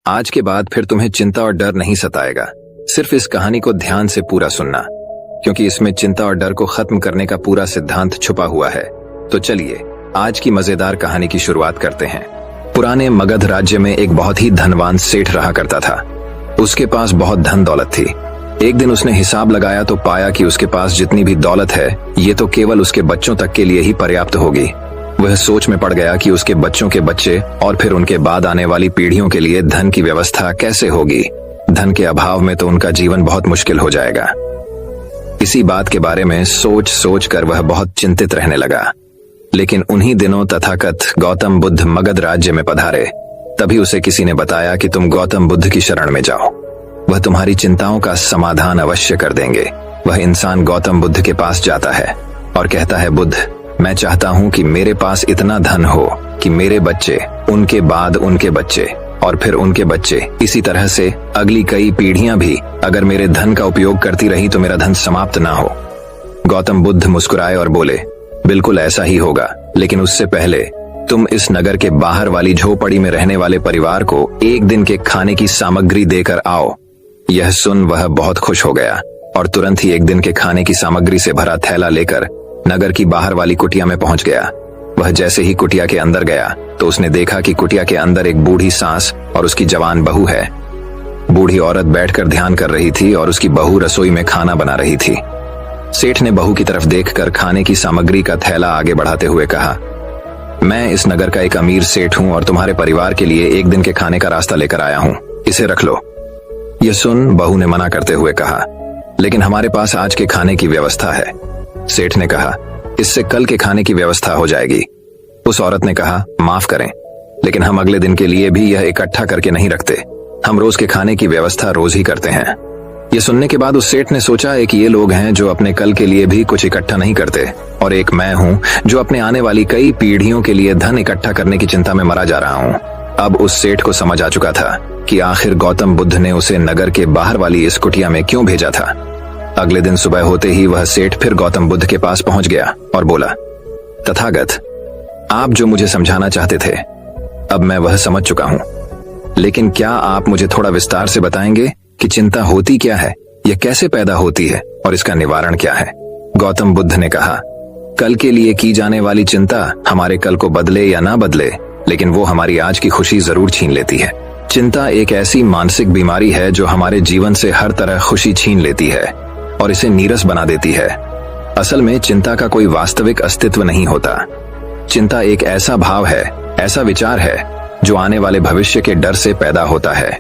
आज के बाद फिर तुम्हें चिंता और डर नहीं सताएगा। सिर्फ इस कहानी को ध्यान से पूरा सुनना, क्योंकि इसमें चिंता और डर को खत्म करने का पूरा सिद्धांत छुपा हुआ है। तो चलिए आज की मजेदार कहानी की शुरुआत करते हैं। पुराने मगध राज्य में एक बहुत ही धनवान सेठ रहा करता था। उसके पास बहुत धन दौलत थी। एक दिन उसने हिसाब लगाया तो पाया कि उसके पास जितनी भी दौलत है ये तो केवल उसके बच्चों तक के लिए ही पर्याप्त होगी। वह सोच में पड़ गया कि उसके बच्चों के बच्चे और फिर उनके बाद आने वाली पीढ़ियों के लिए धन की व्यवस्था कैसे होगी। धन के अभाव में तो उनका जीवन बहुत मुश्किल हो जाएगा। इसी बात के बारे में सोच सोच कर वह बहुत चिंतित रहने लगा। लेकिन उन्हीं दिनों तथाकथ गौतम बुद्ध मगध राज्य में पधारे। तभी उसे किसी ने बताया कि तुम गौतम बुद्ध की शरण में जाओ, वह तुम्हारी चिंताओं का समाधान अवश्य कर देंगे। वह इंसान गौतम बुद्ध के पास जाता है और कहता है, बुद्ध, मैं चाहता हूं कि मेरे पास इतना धन हो कि मेरे बच्चे, उनके बाद उनके बच्चे और फिर उनके बच्चे, इसी तरह से अगली कई पीढ़ियां भी अगर मेरे धन का उपयोग करती रही तो मेरा धन समाप्त ना हो। गौतम बुद्ध मुस्कुराए और बोले, बिल्कुल ऐसा ही होगा, लेकिन उससे पहले तुम इस नगर के बाहर वाली झोपड़ी में रहने वाले परिवार को एक दिन के खाने की सामग्री देकर आओ। यह सुन वह बहुत खुश हो गया और तुरंत ही एक दिन के खाने की सामग्री से भरा थैला लेकर नगर की बाहर वाली कुटिया में पहुंच गया। वह जैसे ही कुटिया के अंदर गया तो उसने देखा कि कुटिया के अंदर एक बूढ़ी सास और उसकी जवान बहू है। बूढ़ी औरत बैठकर ध्यान कर रही थी और उसकी बहू रसोई में खाना बना रही थी। सेठ ने बहू की तरफ देखकर खाने की सामग्री का थैला आगे बढ़ाते हुए कहा, मैं इस नगर का एक अमीर सेठ हूं और तुम्हारे परिवार के लिए एक दिन के खाने का रास्ता लेकर आया हूं, इसे रख लो। यह सुन बहू ने मना करते हुए कहा, लेकिन हमारे पास आज के खाने की व्यवस्था है। सेठ ने कहा, इससे कल के खाने की व्यवस्था हो जाएगी। उस औरत ने कहा, माफ करें, लेकिन हम अगले दिन के लिए भी यह इकट्ठा करके नहीं रखते। हम रोज के खाने की व्यवस्था रोज ही करते हैं। यह सुनने के बाद उस सेठ ने सोचा, एक ये लोग हैं जो अपने कल के लिए भी कुछ इकट्ठा नहीं करते, और एक मैं हूं जो अपने आने वाली कई पीढ़ियों के लिए धन इकट्ठा करने की चिंता में मरा जा रहा हूं। अब उस सेठ को समझ आ चुका था कि आखिर गौतम बुद्ध ने उसे नगर के बाहर वाली इस कुटिया में क्यों भेजा था। अगले दिन सुबह होते ही वह सेठ फिर गौतम बुद्ध के पास पहुंच गया और बोला, तथागत, आप जो मुझे समझाना चाहते थे अब मैं वह समझ चुका हूं, लेकिन क्या आप मुझे थोड़ा विस्तार से बताएंगे कि चिंता होती क्या है, यह कैसे पैदा होती है और इसका निवारण क्या है। गौतम बुद्ध ने कहा, कल के लिए की जाने वाली चिंता हमारे कल को बदले या ना बदले, लेकिन वो हमारी आज की खुशी जरूर छीन लेती है। चिंता एक ऐसी मानसिक बीमारी है जो हमारे जीवन से हर तरह खुशी छीन लेती है और इसे नीरस बना देती है। असल में चिंता का कोई वास्तविक अस्तित्व नहीं होता। चिंता एक ऐसा भाव है, ऐसा विचार है जो आने वाले भविष्य के डर से पैदा होता है।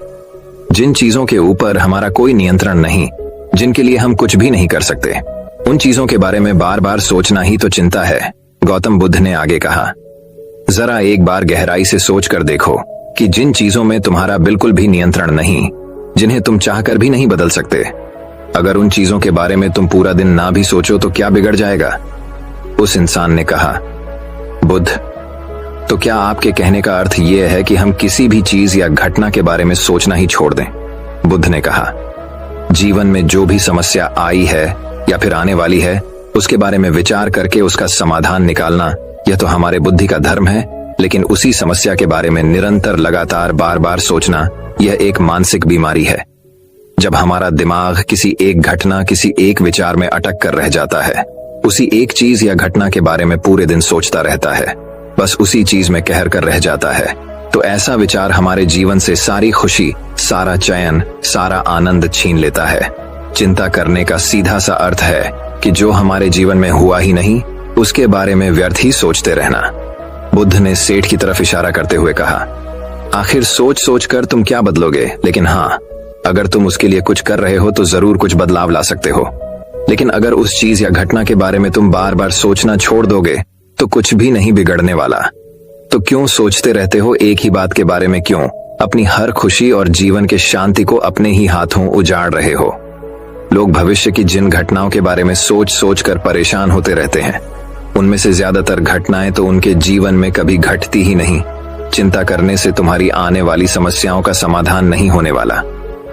जिन चीजों के ऊपर हमारा कोई नियंत्रण नहीं, जिनके लिए हम कुछ भी नहीं कर सकते, उन चीजों के बारे में बार बार सोचना ही तो चिंता है। गौतम बुद्ध ने आगे कहा, जरा एक बार गहराई से सोच कर देखो कि जिन चीजों में तुम्हारा बिल्कुल भी नियंत्रण नहीं, जिन्हें तुम चाहकर भी नहीं बदल सकते, अगर उन चीजों के बारे में तुम पूरा दिन ना भी सोचो तो क्या बिगड़ जाएगा। उस इंसान ने कहा, बुद्ध, तो क्या आपके कहने का अर्थ यह है कि हम किसी भी चीज या घटना के बारे में सोचना ही छोड़ दें। बुद्ध ने कहा, जीवन में जो भी समस्या आई है या फिर आने वाली है उसके बारे में विचार करके उसका समाधान निकालना, यह तो हमारे बुद्धि का धर्म है, लेकिन उसी समस्या के बारे में निरंतर लगातार बार बार सोचना, यह एक मानसिक बीमारी है। जब हमारा दिमाग किसी एक घटना, किसी एक विचार में अटक कर रह जाता है, उसी एक चीज या घटना के बारे में पूरे दिन सोचता रहता है, बस उसी चीज में कहर कर रह जाता है, तो ऐसा विचार हमारे जीवन से सारी खुशी, सारा चैन, सारा आनंद छीन लेता है। चिंता करने का सीधा सा अर्थ है कि जो हमारे जीवन में हुआ ही नहीं उसके बारे में व्यर्थ ही सोचते रहना। बुद्ध ने सेठ की तरफ इशारा करते हुए कहा, आखिर सोच सोच कर तुम क्या बदलोगे, लेकिन हाँ, अगर तुम उसके लिए कुछ कर रहे हो तो जरूर कुछ बदलाव ला सकते हो। लेकिन अगर उस चीज या घटना के बारे में तुम बार बार सोचना छोड़ दोगे तो कुछ भी नहीं बिगड़ने वाला। तो क्यों सोचते रहते हो एक ही बात के बारे में, क्यों अपनी हर खुशी और जीवन के शांति को अपने ही हाथों उजाड़ रहे हो। लोग भविष्य की जिन घटनाओं के बारे में सोच सोच कर परेशान होते रहते हैं, उनमें से ज्यादातर घटनाएं तो उनके जीवन में कभी घटती ही नहीं। चिंता करने से तुम्हारी आने वाली समस्याओं का समाधान नहीं होने वाला,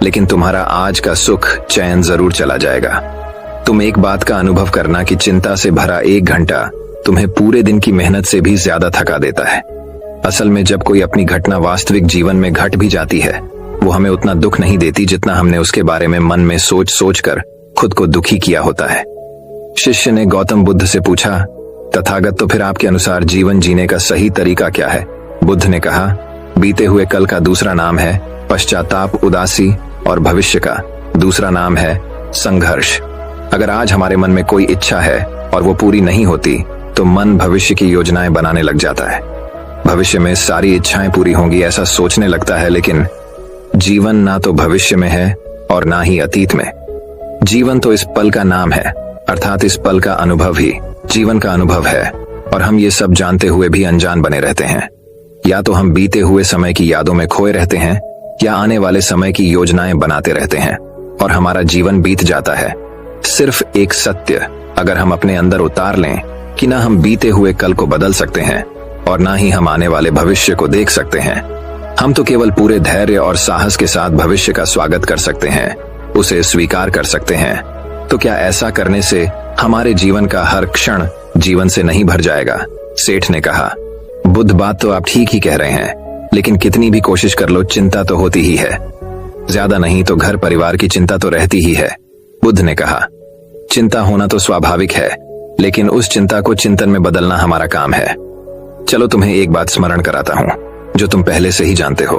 लेकिन तुम्हारा आज का सुख चैन जरूर चला जाएगा। तुम एक बात का अनुभव करना कि चिंता से भरा एक घंटा तुम्हें पूरे दिन की मेहनत से भी ज्यादा थका देता है। असल में जब कोई अपनी घटना वास्तविक जीवन में घट भी जाती है वो हमें उतना दुख नहीं देती जितना हमने उसके बारे में मन में सोच सोच कर खुद को दुखी किया होता है। शिष्य ने गौतम बुद्ध से पूछा, तथागत, तो फिर आपके अनुसार जीवन जीने का सही तरीका क्या है? बुद्ध ने कहा, बीते हुए कल का दूसरा नाम है पश्चाताप, उदासी, और भविष्य का दूसरा नाम है संघर्ष। अगर आज हमारे मन में कोई इच्छा है और वो पूरी नहीं होती तो मन भविष्य की योजनाएं बनाने लग जाता है। भविष्य में सारी इच्छाएं पूरी होंगी ऐसा सोचने लगता है, लेकिन जीवन ना तो भविष्य में है और ना ही अतीत में। जीवन तो इस पल का नाम है, अर्थात इस पल का अनुभव ही जीवन का अनुभव है, और हम ये सब जानते हुए भी अनजान बने रहते हैं। या तो हम बीते हुए समय की यादों में खोए रहते हैं या आने वाले समय की योजनाएं बनाते रहते हैं और हमारा जीवन बीत जाता है। सिर्फ एक सत्य अगर हम अपने अंदर उतार लें कि ना हम बीते हुए कल को बदल सकते हैं और ना ही हम आने वाले भविष्य को देख सकते हैं। हम तो केवल पूरे धैर्य और साहस के साथ भविष्य का स्वागत कर सकते हैं, उसे स्वीकार कर सकते हैं। तो क्या ऐसा करने से हमारे जीवन का हर क्षण जीवन से नहीं भर जाएगा? सेठ ने कहा, बुद्ध, बात तो आप ठीक ही कह रहे हैं, लेकिन कितनी भी कोशिश कर लो चिंता तो होती ही है। ज्यादा नहीं तो घर परिवार की चिंता तो रहती ही है। बुद्ध ने कहा, चिंता होना तो स्वाभाविक है, लेकिन उस चिंता को चिंतन में बदलना हमारा काम है। चलो तुम्हें एक बात स्मरण कराता हूँ जो तुम पहले से ही जानते हो।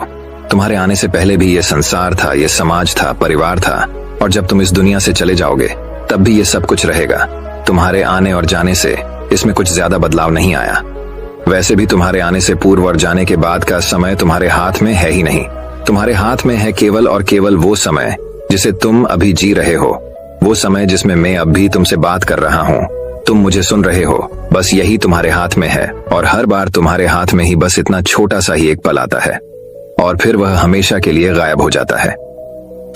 तुम्हारे आने से पहले भी ये संसार था, ये समाज था, परिवार था, और जब तुम इस दुनिया से चले जाओगे तब भी ये सब कुछ रहेगा। तुम्हारे आने और जाने से इसमें कुछ ज्यादा बदलाव नहीं आया। वैसे भी तुम्हारे आने से पूर्व और जाने के बाद का समय तुम्हारे हाथ में है ही नहीं। तुम्हारे हाथ में है केवल और केवल वो समय जिसे तुम अभी जी रहे हो, वो समय जिसमें मैं अब भी तुमसे बात कर रहा हूँ, तुम मुझे सुन रहे हो। बस यही तुम्हारे हाथ में है, और हर बार तुम्हारे हाथ में ही बस इतना छोटा सा ही एक पल आता है और फिर वह हमेशा के लिए गायब हो जाता है।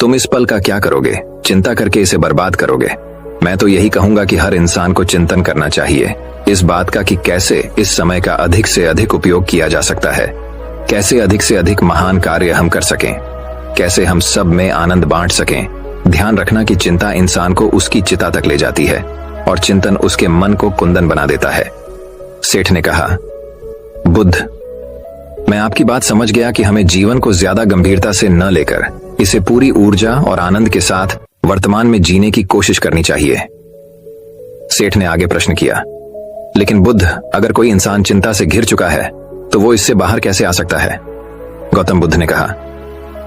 तुम इस पल का क्या करोगे? चिंता करके इसे बर्बाद करोगे? मैं तो यही कहूंगा कि हर इंसान को चिंतन करना चाहिए इस बात का कि कैसे इस समय का अधिक से अधिक उपयोग किया जा सकता है, कैसे अधिक से अधिक महान कार्य हम कर सकें, कैसे हम सब में आनंद बांट सकें। ध्यान रखना कि चिंता इंसान को उसकी चिता तक ले जाती है और चिंतन उसके मन को कुंदन बना देता है। सेठ ने कहा, बुद्ध, मैं आपकी बात समझ गया कि हमें जीवन को ज्यादा गंभीरता से न लेकर इसे पूरी ऊर्जा और आनंद के साथ वर्तमान में जीने की कोशिश करनी चाहिए। सेठ ने आगे प्रश्न किया, लेकिन बुद्ध, अगर कोई इंसान चिंता से घिर चुका है तो वो इससे बाहर कैसे आ सकता है? गौतम बुद्ध ने कहा,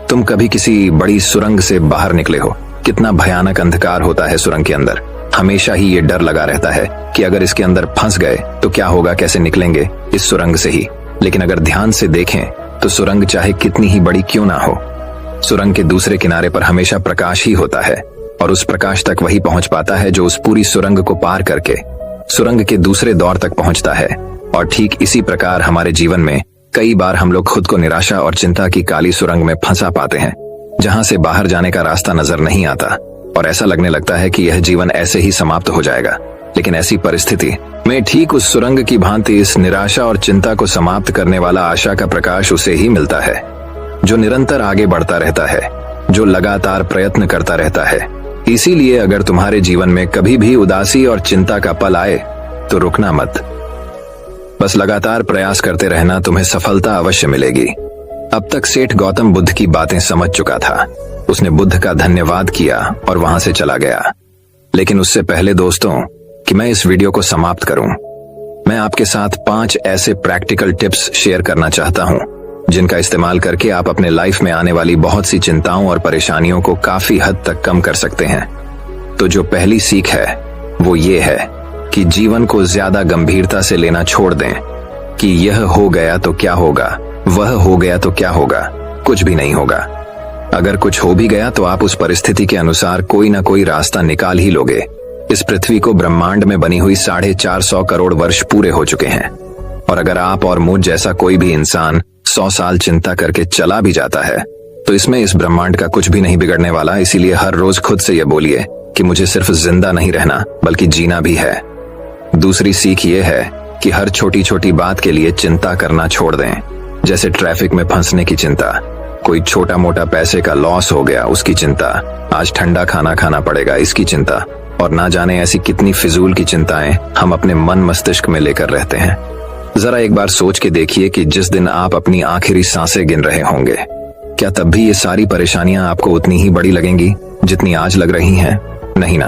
तुम कभी किसी बड़ी सुरंग से बाहर निकले हो? कितना भयानक अंधकार होता है सुरंग के अंदर। हमेशा ही ये डर लगा रहता है कि अगर इसके अंदर फंस गए तो क्या होगा, कैसे निकलेंगे इस सुरंग से ही। लेकिन अगर ध्यान से देखें तो सुरंग चाहे कितनी ही बड़ी क्यों ना हो, सुरंग के दूसरे किनारे पर हमेशा प्रकाश ही होता है, और उस प्रकाश तक वही पहुंच पाता है जो उस पूरी सुरंग को पार करके सुरंग के दूसरे दौर तक पहुंचता है। और ठीक इसी प्रकार हमारे जीवन में कई बार हम लोग खुद को निराशा और चिंता की काली सुरंग में फंसा पाते हैं, जहां से बाहर जाने का रास्ता नजर नहीं आता, और ऐसा लगने लगता है कि यह जीवन ऐसे ही समाप्त हो जाएगा। लेकिन ऐसी परिस्थिति में ठीक उस सुरंग की भांति इस निराशा और चिंता को समाप्त करने वाला आशा का प्रकाश उसे ही मिलता है, जो निरंतर आगे बढ़ता रहता है, जो लगातार प्रयत्न करता रहता है। इसीलिए अगर तुम्हारे जीवन में कभी भी उदासी और चिंता का पल आए तो रुकना मत, बस लगातार प्रयास करते रहना, तुम्हें सफलता अवश्य मिलेगी। अब तक सेठ गौतम बुद्ध की बातें समझ चुका था। उसने बुद्ध का धन्यवाद किया और वहां से चला गया। लेकिन उससे पहले दोस्तों कि मैं इस वीडियो को समाप्त करूं, मैं आपके साथ 5 ऐसे प्रैक्टिकल टिप्स शेयर करना चाहता हूं जिनका इस्तेमाल करके आप अपने लाइफ में आने वाली बहुत सी चिंताओं और परेशानियों को काफी हद तक कम कर सकते हैं। तो जो पहली सीख है वो ये है कि जीवन को ज्यादा गंभीरता से लेना छोड़ दें कि यह हो गया तो क्या होगा, वह हो गया तो क्या होगा। कुछ भी नहीं होगा। अगर कुछ हो भी गया तो आप उस परिस्थिति के अनुसार कोई ना कोई रास्ता निकाल ही लोगे। इस पृथ्वी को ब्रह्मांड में बनी हुई 450 करोड़ वर्ष पूरे हो चुके हैं, और अगर आप और मुझ जैसा कोई भी इंसान 100 साल चिंता करके चला भी जाता है तो इसमें इस ब्रह्मांड का कुछ भी नहीं बिगड़ने वाला। इसीलिए हर रोज खुद से ये बोलिए कि मुझे सिर्फ जिंदा नहीं रहना बल्कि जीना भी है। दूसरी सीख ये है कि हर छोटी छोटी बात के लिए चिंता करना छोड़ दें, जैसे ट्रैफिक में फंसने की चिंता, कोई छोटा मोटा पैसे का लॉस हो गया उसकी चिंता, आज ठंडा खाना खाना पड़ेगा इसकी चिंता, और ना जाने ऐसी कितनी फिजूल की चिंताएं हम अपने मन मस्तिष्क में लेकर रहते हैं। जरा एक बार सोच के देखिए कि जिस दिन आप अपनी आखिरी सांसें गिन रहे होंगे, क्या तब भी ये सारी परेशानियां आपको उतनी ही बड़ी लगेंगी जितनी आज लग रही हैं? नहीं ना।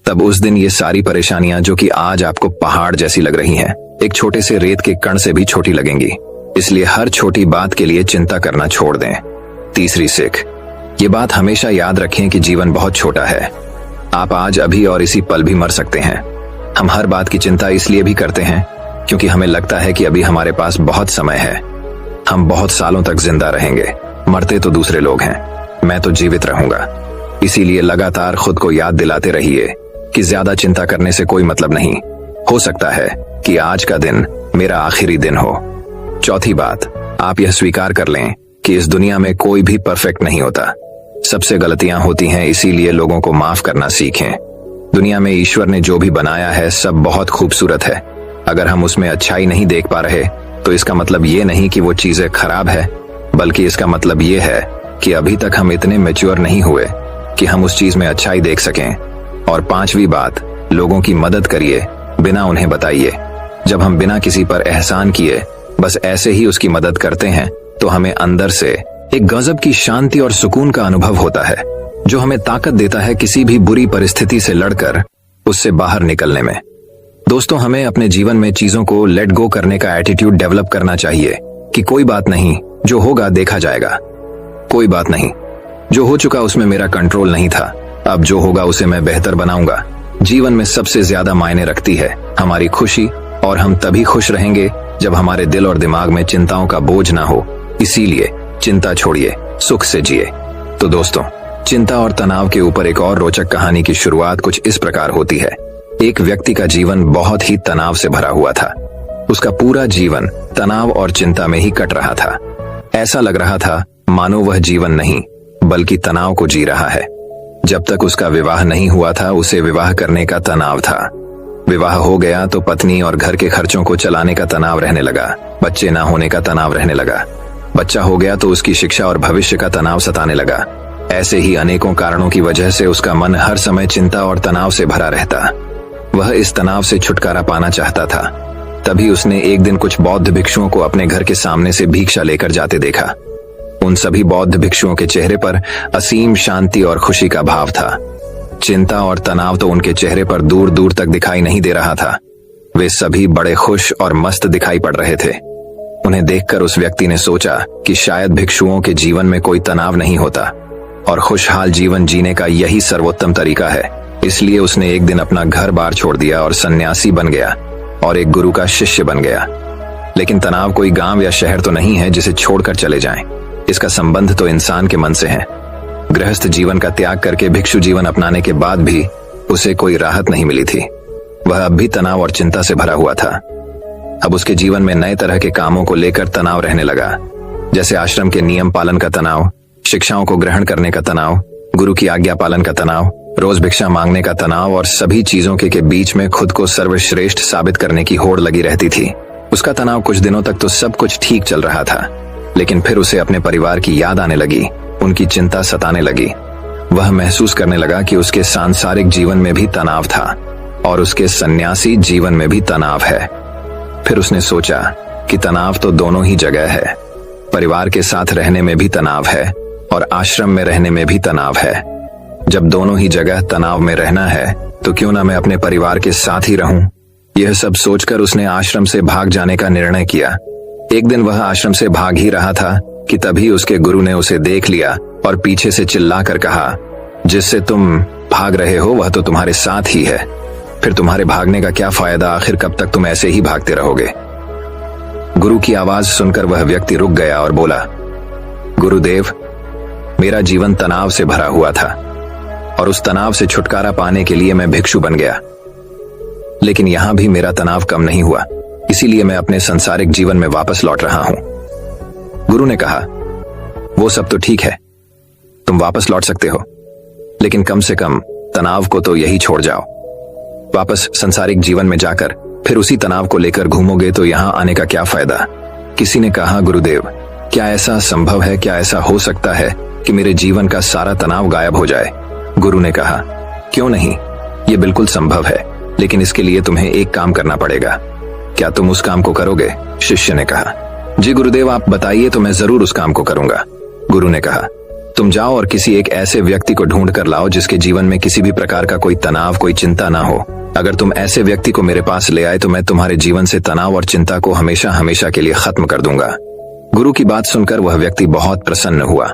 तब उस दिन ये सारी परेशानियां जो कि आज आपको पहाड़ जैसी लग रही हैं, एक छोटे से रेत के कण से भी छोटी लगेंगी। इसलिए हर छोटी बात के लिए चिंता करना छोड़ दें। तीसरी सीख, ये बात हमेशा याद रखें कि जीवन बहुत छोटा है। आप आज, अभी और इसी पल भी मर सकते हैं। हम हर बात की चिंता इसलिए भी करते हैं क्योंकि हमें लगता है कि अभी हमारे पास बहुत समय है। हम बहुत सालों तक जिंदा रहेंगे, मरते तो दूसरे लोग हैं, मैं तो जीवित रहूंगा। इसीलिए लगातार खुद को याद दिलाते रहिए कि ज्यादा चिंता करने से कोई मतलब नहीं। हो सकता है कि आज का दिन मेरा आखिरी दिन हो। चौथी बात, आप यह स्वीकार कर लें कि इस दुनिया में कोई भी परफेक्ट नहीं होता। सबसे गलतियां होती हैं, इसीलिए लोगों को माफ करना सीखें। दुनिया में ईश्वर ने जो भी बनाया है सब बहुत खूबसूरत है। अगर हम उसमें अच्छाई नहीं देख पा रहे तो इसका मतलब ये नहीं कि वो चीजें खराब है, बल्कि इसका मतलब ये है कि अभी तक हम इतने मैच्योर नहीं हुए कि हम उस चीज में अच्छाई देख सकें। और पांचवी बात, लोगों की मदद करिए, बिना उन्हें बताइए। जब हम बिना किसी पर एहसान किए बस ऐसे ही उसकी मदद करते हैं तो हमें अंदर से एक गजब की शांति और सुकून का अनुभव होता है, जो हमें ताकत देता है किसी भी बुरी परिस्थिति से लड़कर उससे बाहर निकलने में। दोस्तों, हमें अपने जीवन में चीजों को लेट गो करने का एटीट्यूड डेवलप करना चाहिए कि कोई बात नहीं, जो होगा देखा जाएगा। कोई बात नहीं, जो हो चुका उसमें मेरा कंट्रोल नहीं था, अब जो होगा उसे मैं बेहतर बनाऊंगा। जीवन में सबसे ज्यादा मायने रखती है हमारी खुशी, और हम तभी खुश रहेंगे जब हमारे दिल और दिमाग में चिंताओं का बोझ ना हो। इसीलिए चिंता छोड़िए, सुख से जिए। तो दोस्तों, चिंता और तनाव के ऊपर एक और रोचक कहानी की शुरुआत कुछ इस प्रकार होती है। एक व्यक्ति का जीवन बहुत ही तनाव से भरा हुआ था। उसका पूरा जीवन तनाव और चिंता में ही कट रहा था। ऐसा लग रहा था मानो वह जीवन नहीं बल्कि तनाव को जी रहा है। जब तक उसका विवाह नहीं हुआ था, उसे विवाह करने का तनाव था। विवाह हो गया तो पत्नी और घर के खर्चों को चलाने का तनाव रहने लगा। बच्चे ना होने का तनाव रहने लगा। बच्चा हो गया तो उसकी शिक्षा और भविष्य का तनाव सताने लगा। ऐसे ही अनेकों कारणों की वजह से उसका मन हर समय चिंता और तनाव से भरा रहता। वह इस तनाव से छुटकारा पाना चाहता था। तभी उसने एक दिन कुछ बौद्ध भिक्षुओं को अपने घर के सामने से भिक्षा लेकर जाते देखा। उन सभी बौद्ध भिक्षुओं के चेहरे पर असीम शांति और खुशी का भाव था। चिंता और तनाव तो उनके चेहरे पर दूर दूर तक दिखाई नहीं दे रहा था। वे सभी बड़े खुश और मस्त दिखाई पड़ रहे थे। उन्हें देखकर उस व्यक्ति ने सोचा कि शायद भिक्षुओं के जीवन में कोई तनाव नहीं होता और खुशहाल जीवन जीने का यही सर्वोत्तम तरीका है। इसलिए उसने एक दिन अपना घर बार छोड़ दिया और सन्यासी बन गया और एक गुरु का शिष्य बन गया। लेकिन तनाव कोई गांव या शहर तो नहीं है जिसे छोड़कर चले जाएं। इसका संबंध तो इंसान के मन से है। गृहस्थ जीवन का त्याग करके भिक्षु जीवन अपनाने के बाद भी उसे कोई राहत नहीं मिली थी। वह अब भी तनाव और चिंता से भरा हुआ था। अब उसके जीवन में नए तरह के कामों को लेकर तनाव रहने लगा, जैसे आश्रम के नियम पालन का तनाव, शिक्षाओं को ग्रहण करने का तनाव, गुरु की आज्ञा पालन का तनाव, रोज भिक्षा मांगने का तनाव और सभी चीजों के बीच में खुद को सर्वश्रेष्ठ साबित करने की होड़ लगी रहती थी। उसका तनाव कुछ दिनों तक तो सब कुछ ठीक चल रहा था, लेकिन फिर उसे अपने परिवार की याद आने लगी। उनकी चिंता सताने लगी। वह महसूस करने लगा कि उसके सांसारिक जीवन में भी तनाव था और उसके सन्यासी जीवन में भी तनाव है। फिर उसने सोचा कि तनाव तो दोनों ही जगह है। परिवार के साथ रहने में भी तनाव है और आश्रम में रहने में भी तनाव है। जब दोनों ही जगह तनाव में रहना है तो क्यों ना मैं अपने परिवार के साथ ही रहूं। यह सब सोचकर उसने आश्रम से भाग जाने का निर्णय किया। एक दिन वह आश्रम से भाग ही रहा था कि तभी उसके गुरु ने उसे देख लिया और पीछे से चिल्लाकर कहा, जिससे तुम भाग रहे हो वह तो तुम्हारे साथ ही है, फिर तुम्हारे भागने का क्या फायदा, आखिर कब तक तुम ऐसे ही भागते रहोगे। गुरु की आवाज सुनकर वह व्यक्ति रुक गया और बोला, गुरुदेव, मेरा जीवन तनाव से भरा हुआ था और उस तनाव से छुटकारा पाने के लिए मैं भिक्षु बन गया, लेकिन यहां भी मेरा तनाव कम नहीं हुआ, इसीलिए मैं अपने संसारिक जीवन में वापस लौट रहा हूं। गुरु ने कहा, वो सब तो ठीक है, तुम वापस लौट सकते हो, लेकिन कम से कम तनाव को तो यही छोड़ जाओ। वापस संसारिक जीवन में जाकर फिर उसी तनाव को लेकर घूमोगे तो यहां आने का क्या फायदा। किसी ने कहा, गुरुदेव, क्या ऐसा संभव है, क्या ऐसा हो सकता है कि मेरे जीवन का सारा तनाव गायब हो जाए। गुरु ने कहा, क्यों नहीं, ये बिल्कुल संभव है, लेकिन इसके लिए तुम्हें एक काम करना पड़ेगा। क्या तुम उस काम को करोगे? शिष्य ने कहा, जी गुरुदेव, आप बताइए तो मैं जरूर उस काम को करूंगा। गुरु ने कहा, तुम जाओ और किसी एक ऐसे व्यक्ति को ढूंढ कर लाओ जिसके जीवन में किसी भी प्रकार का कोई तनाव, कोई चिंता ना हो। अगर तुम ऐसे व्यक्ति को मेरे पास ले आए तो मैं तुम्हारे जीवन से तनाव और चिंता को हमेशा हमेशा के लिए खत्म कर दूंगा। गुरु की बात सुनकर वह व्यक्ति बहुत प्रसन्न हुआ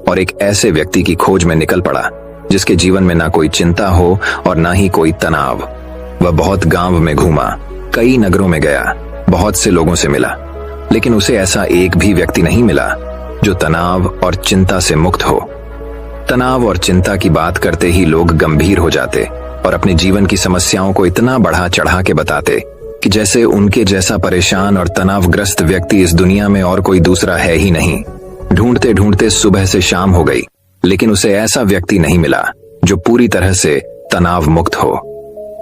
और एक ऐसे व्यक्ति की खोज में निकल पड़ा जिसके जीवन में ना कोई चिंता हो और ना ही कोई तनाव। वह बहुत गांव में घूमा, कई नगरों में गया, बहुत से लोगों से मिला, लेकिन उसे ऐसा एक भी व्यक्ति नहीं मिला जो तनाव और चिंता से मुक्त हो। तनाव और चिंता की बात करते ही लोग गंभीर हो जाते और अपने जीवन की समस्याओं को इतना बढ़ा चढ़ा के बताते कि जैसे उनके जैसा परेशान और तनावग्रस्त व्यक्ति इस दुनिया में और कोई दूसरा है ही नहीं। ढूंढते ढूंढते सुबह से शाम हो गई, लेकिन उसे ऐसा व्यक्ति नहीं मिला जो पूरी तरह से तनाव मुक्त हो।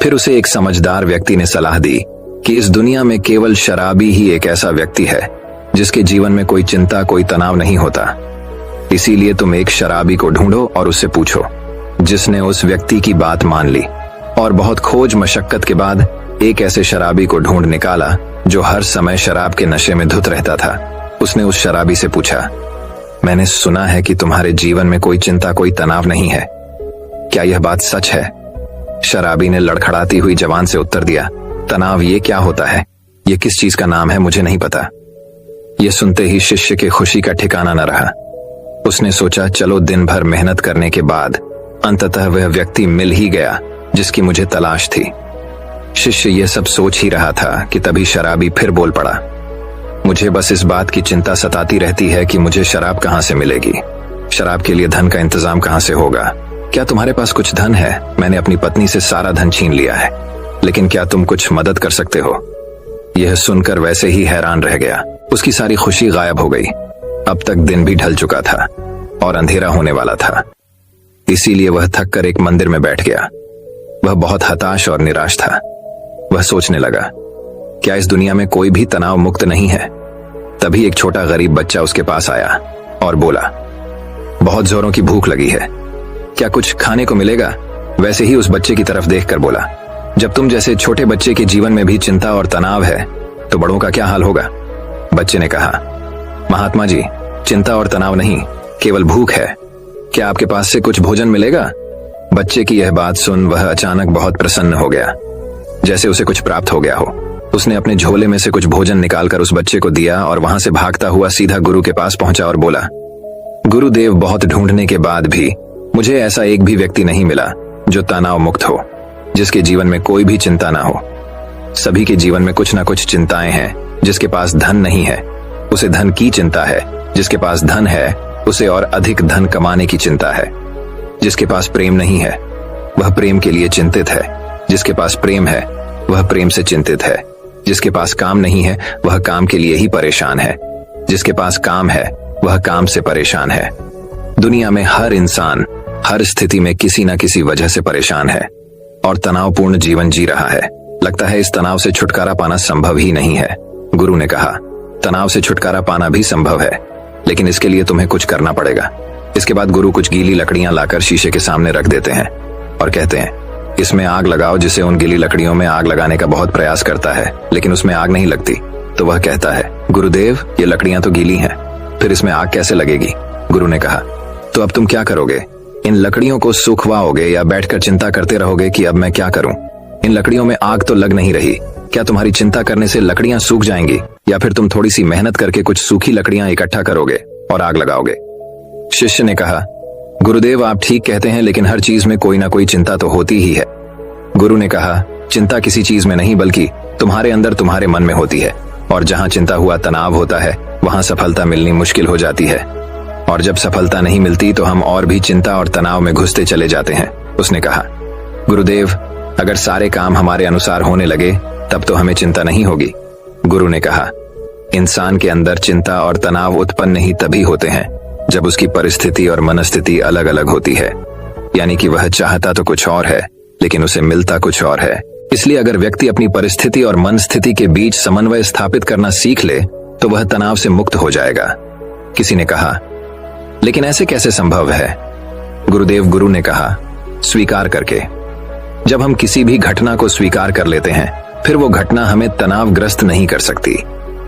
फिर उसे एक समझदार व्यक्ति ने सलाह दी कि इस दुनिया में केवल शराबी ही एक ऐसा व्यक्ति है जिसके जीवन में कोई चिंता, कोई तनाव नहीं होता। इसीलिए तुम एक शराबी को ढूंढो और उससे पूछो। जिसने उस व्यक्ति की बात मान ली और बहुत खोज मशक्कत के बाद एक ऐसे शराबी को ढूंढ निकाला जो हर समय शराब के नशे में धुत रहता था। उसने उस शराबी से पूछा, मैंने सुना है कि तुम्हारे जीवन में कोई चिंता, कोई तनाव नहीं है, क्या यह बात सच है? शराबी ने लड़खड़ाती हुई जबान से उत्तर दिया, तनाव ये क्या होता है? ये किस चीज का नाम है? मुझे नहीं पता। यह सुनते ही शिष्य के खुशी का ठिकाना न रहा। उसने सोचा, चलो दिन भर मेहनत करने के बाद अंततः वह व्यक्ति मिल ही गया जिसकी मुझे तलाश थी। शिष्य यह सब सोच ही रहा था कि तभी शराबी फिर बोल पड़ा, मुझे बस इस बात की चिंता सताती रहती है कि मुझे शराब कहां से मिलेगी, शराब के लिए धन का इंतजाम कहां से होगा। क्या तुम्हारे पास कुछ धन है? मैंने अपनी पत्नी से सारा धन छीन लिया है, लेकिन क्या तुम कुछ मदद कर सकते हो? यह सुनकर वैसे ही हैरान रह गया। उसकी सारी खुशी गायब हो गई। अब तक दिन भी ढल चुका था और अंधेरा होने वाला था। इसीलिए वह थक कर एक मंदिर में बैठ गया। वह बहुत हताश और निराश था। वह सोचने लगा, क्या इस दुनिया में कोई भी तनाव मुक्त नहीं है? तभी एक छोटा गरीब बच्चा उसके पास आया और बोला, बहुत जोरों की भूख लगी है, क्या कुछ खाने को मिलेगा? वैसे ही उस बच्चे की तरफ देखकर बोला, जब तुम जैसे छोटे बच्चे के जीवन में भी चिंता और तनाव है तो बड़ों का क्या हाल होगा? बच्चे ने कहा, महात्मा जी, चिंता और तनाव नहीं, केवल भूख है, क्या आपके पास से कुछ भोजन मिलेगा? बच्चे की यह बात सुन वह अचानक बहुत प्रसन्न हो गया, जैसे उसे कुछ प्राप्त हो गया हो। उसने अपने झोले में से कुछ भोजन निकालकर उस बच्चे को दिया और वहां से भागता हुआ सीधा गुरु के पास पहुंचा और बोला, गुरुदेव, बहुत ढूंढने के बाद भी मुझे ऐसा एक भी व्यक्ति नहीं मिला जो तनाव मुक्त हो, जिसके जीवन में कोई भी चिंता ना हो। सभी के जीवन में कुछ ना कुछ चिंताएं हैं। जिसके पास धन नहीं है उसे धन की चिंता है, जिसके पास धन है उसे और अधिक धन कमाने की चिंता है। जिसके पास प्रेम नहीं है वह प्रेम के लिए चिंतित है, जिसके पास प्रेम है वह प्रेम से चिंतित है। जिसके पास काम नहीं है वह काम के लिए ही परेशान है, जिसके पास काम है वह काम से परेशान है। दुनिया में हर इंसान हर स्थिति में किसी न किसी वजह से परेशान है और तनावपूर्ण जीवन जी रहा है। लगता है इस तनाव से छुटकारा पाना संभव ही नहीं है। गुरु ने कहा, तनाव से छुटकारा पाना भी संभव है, लेकिन इसके लिए तुम्हें कुछ करना पड़ेगा। इसके बाद गुरु कुछ गीली लकड़ियां लाकर शीशे के सामने रख देते हैं और कहते हैं, इसमें आग लगाओ। जिसे उन गीली लकड़ियों में आग लगाने का बहुत प्रयास करता है लेकिन उसमें आग नहीं लगती, तो वह कहता है, गुरुदेव, ये लकड़ियां तो गीली हैं, फिर इसमें आग कैसे लगेगी? गुरु ने कहा, तो अब तुम क्या करोगे? इन लकड़ियों को सुखवाओगे या बैठकर चिंता करते रहोगे कि अब मैं क्या करूं? इन लकड़ियों में आग तो लग नहीं रही, क्या तुम्हारी चिंता करने से लकड़ियां सूख जाएंगी या फिर तुम थोड़ी सी मेहनत करके कुछ सूखी लकड़ियां इकट्ठा करोगे और आग लगाओगे? शिष्य ने कहा, गुरुदेव, आप ठीक कहते हैं, लेकिन हर चीज में कोई ना कोई चिंता तो होती ही है। गुरु ने कहा, चिंता किसी चीज में नहीं बल्कि तुम्हारे अंदर, तुम्हारे मन में होती है, और जहां चिंता हुआ तनाव होता है वहां सफलता मिलनी मुश्किल हो जाती है, और जब सफलता नहीं मिलती तो हम और भी चिंता और तनाव में घुसते चले जाते हैं। उसने कहा, गुरुदेव, अगर सारे काम हमारे अनुसार होने लगे तब तो हमें चिंता नहीं होगी। गुरु ने कहा, इंसान के अंदर चिंता और तनाव उत्पन्न ही तभी होते हैं जब उसकी परिस्थिति और मनस्थिति अलग अलग होती है, यानी कि वह चाहता तो कुछ और है लेकिन उसे मिलता कुछ और है। इसलिए अगर व्यक्ति अपनी परिस्थिति और मन स्थिति के बीच समन्वय स्थापित करना सीख ले तो वह तनाव से मुक्त हो जाएगा। किसी ने कहा, लेकिन ऐसे कैसे संभव है? गुरुदेव, गुरु ने कहा, स्वीकार करके। जब हम किसी भी घटना को स्वीकार कर लेते हैं फिर वो घटना हमें तनावग्रस्त नहीं कर सकती।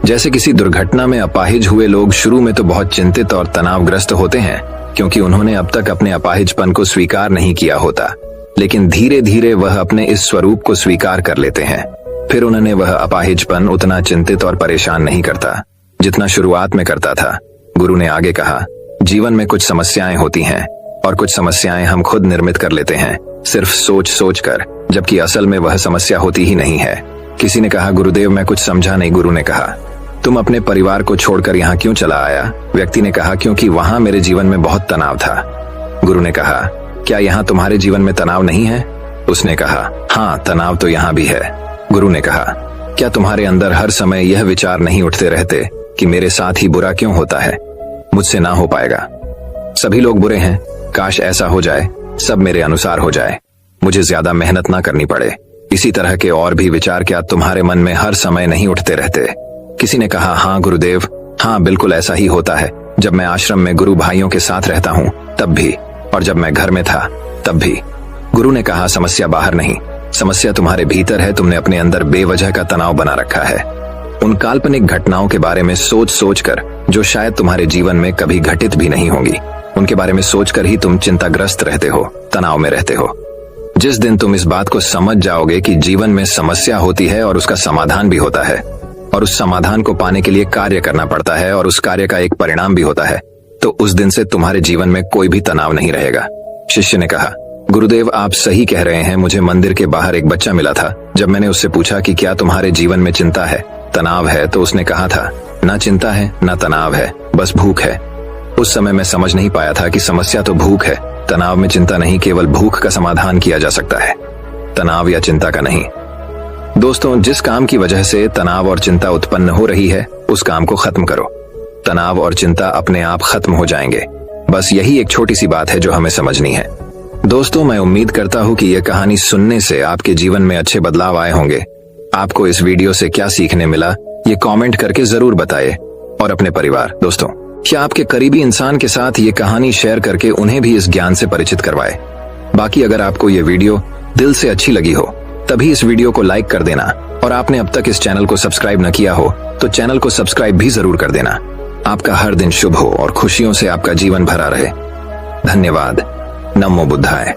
जैसे किसी दुर्घटना में अपाहिज हुए लोग शुरू में तो बहुत चिंतित और तनावग्रस्त होते हैं, क्योंकि उन्होंने अब तक अपने अपाहिजपन को स्वीकार नहीं किया होता। लेकिन धीरे धीरे वह अपने इस स्वरूप को स्वीकार कर लेते हैं। फिर उन्होंने वह अपाहिजपन उतना चिंतित और परेशान नहीं करता जितना शुरुआत में करता था। गुरु ने आगे कहा, जीवन में कुछ समस्याएं होती हैं और कुछ समस्याएं हम खुद निर्मित कर लेते हैं, सिर्फ सोच सोच कर, जबकि असल में वह समस्या होती ही नहीं है। किसी ने कहा, गुरुदेव मैं कुछ समझा नहीं। गुरु ने कहा, तुम अपने परिवार को छोड़कर यहाँ क्यों चला आया? व्यक्ति ने कहा, क्योंकि वहां मेरे जीवन में बहुत तनाव था। गुरु ने कहा, क्या यहाँ तुम्हारे जीवन में तनाव नहीं है? उसने कहा, हाँ तनाव तो यहाँ भी है। गुरु ने कहा, क्या तुम्हारे अंदर हर समय यह विचार नहीं उठते रहते कि मेरे साथ ही बुरा क्यों होता है? मुझसे ना हो पाएगा, सभी लोग बुरे हैं, काश ऐसा हो जाए, सब मेरे अनुसार हो जाए, मुझे ज्यादा मेहनत ना करनी पड़े। इसी तरह के और भी विचार क्या तुम्हारे मन में हर समय नहीं उठते रहते? किसी ने कहा, हाँ गुरुदेव, हाँ बिल्कुल ऐसा ही होता है। जब मैं आश्रम में गुरु भाइयों के साथ रहता हूँ तब भी, और जब मैं घर में था तब भी। गुरु ने कहा, समस्या बाहर नहीं, समस्या तुम्हारे भीतर है। तुमने अपने अंदर बेवजह का तनाव बना रखा है, उन काल्पनिक घटनाओं के बारे में सोच सोच कर जो शायद तुम्हारे जीवन में कभी घटित भी नहीं होंगी। उनके बारे में सोचकर ही तुम चिंताग्रस्त रहते हो, तनाव में रहते हो। जिस दिन तुम इस बात को समझ जाओगे कि जीवन में समस्या होती है और उसका समाधान भी होता है, और उस समाधान को पाने के लिए कार्य करना पड़ता है, और उस कार्य का एक परिणाम भी होता है, तो उस दिन से तुम्हारे जीवन में कोई भी तनाव नहीं रहेगा। शिष्य ने कहा, गुरुदेव आप सही कह रहे हैं। मुझे मंदिर के बाहर एक बच्चा मिला था। जब मैंने उससे पूछा कि क्या तुम्हारे जीवन में चिंता है, तनाव है, तो उसने कहा था, ना चिंता है ना तनाव है, बस भूख है। उस समय मैं समझ नहीं पाया था कि समस्या तो भूख है, तनाव में चिंता नहीं, केवल भूख का समाधान किया जा सकता है, तनाव या चिंता का नहीं। दोस्तों, जिस काम की वजह से तनाव और चिंता उत्पन्न हो रही है उस काम को खत्म करो, तनाव और चिंता अपने आप खत्म हो जाएंगे। बस यही एक छोटी सी बात है जो हमें समझनी है। दोस्तों, मैं उम्मीद करता हूँ कि यह कहानी सुनने से आपके जीवन में अच्छे बदलाव आए होंगे। आपको इस वीडियो से क्या सीखने मिला ये कमेंट करके जरूर बताइए, और अपने परिवार, दोस्तों क्या आपके करीबी इंसान के साथ ये कहानी शेयर करके उन्हें भी इस ज्ञान से परिचित करवाए। बाकी अगर आपको ये वीडियो दिल से अच्छी लगी हो तभी इस वीडियो को लाइक कर देना, और आपने अब तक इस चैनल को सब्सक्राइब न किया हो तो चैनल को सब्सक्राइब भी जरूर कर देना। आपका हर दिन शुभ हो और खुशियों से आपका जीवन भरा रहे। धन्यवाद। नमो बुद्धाय।